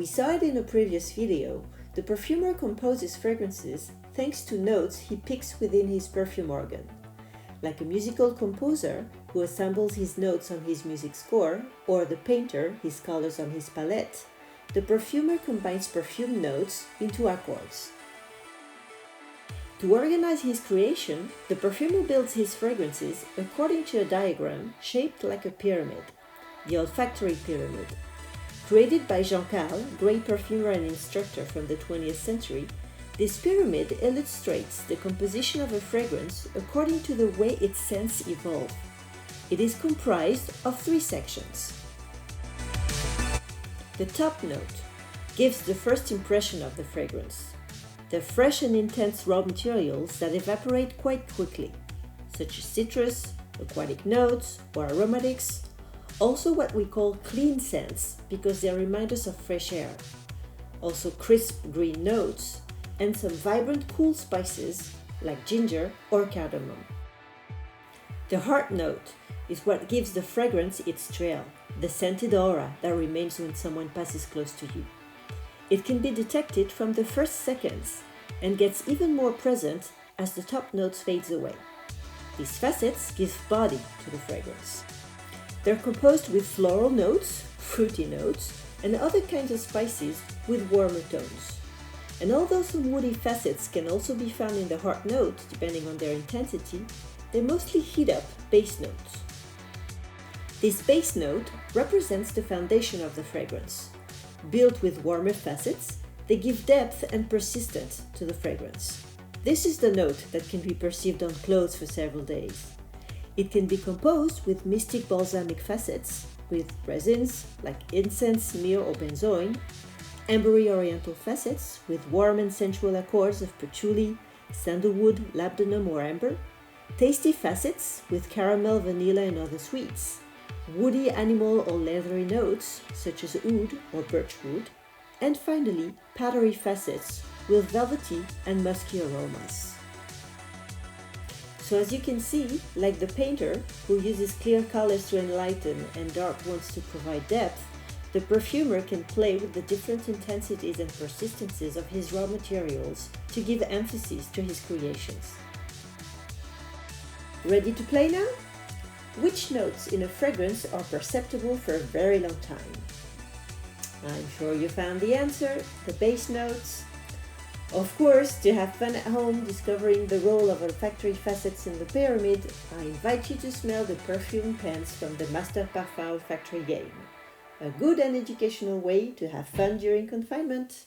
We saw it in a previous video. The perfumer composes fragrances thanks to notes he picks within his perfume organ. Like a musical composer who assembles his notes on his music score, or the painter his colors on his palette, the perfumer combines perfume notes into accords. To organize his creation, the perfumer builds his fragrances according to a diagram shaped like a pyramid, the olfactory pyramid. Created by Jean-Carl, great perfumer and instructor from the 20th century, this pyramid illustrates the composition of a fragrance according to the way its scents evolve. It is comprised of 3 sections. The top note gives the first impression of the fragrance. The fresh and intense raw materials that evaporate quite quickly, such as citrus, aquatic notes, or aromatics, also what we call clean scents because they remind us of fresh air, also crisp green notes, and some vibrant cool spices like ginger or cardamom. The heart note is what gives the fragrance its trail, the scented aura that remains when someone passes close to you. It can be detected from the first seconds and gets even more present as the top notes fades away. These facets give body to the fragrance. They're composed with floral notes, fruity notes, and other kinds of spices with warmer tones. And although some woody facets can also be found in the heart note, depending on their intensity, they mostly heat up base notes. This base note represents the foundation of the fragrance. Built with warmer facets, they give depth and persistence to the fragrance. This is the note that can be perceived on clothes for several days. It can be composed with mystic balsamic facets, with resins like incense, myrrh, or benzoin, ambery oriental facets with warm and sensual accords of patchouli, sandalwood, labdanum, or amber, tasty facets with caramel, vanilla, and other sweets, woody, animal, or leathery notes such as oud or birchwood, and finally, powdery facets with velvety and musky aromas. So as you can see, like the painter who uses clear colors to enlighten and dark ones to provide depth, the perfumer can play with the different intensities and persistencies of his raw materials to give emphasis to his creations. Ready to play now? Which notes in a fragrance are perceptible for a very long time? I'm sure you found the answer, the base notes. Of course, to have fun at home discovering the role of olfactory facets in the pyramid, I invite you to smell the perfume pens from the Master Parfum Olfactory game. A good and educational way to have fun during confinement.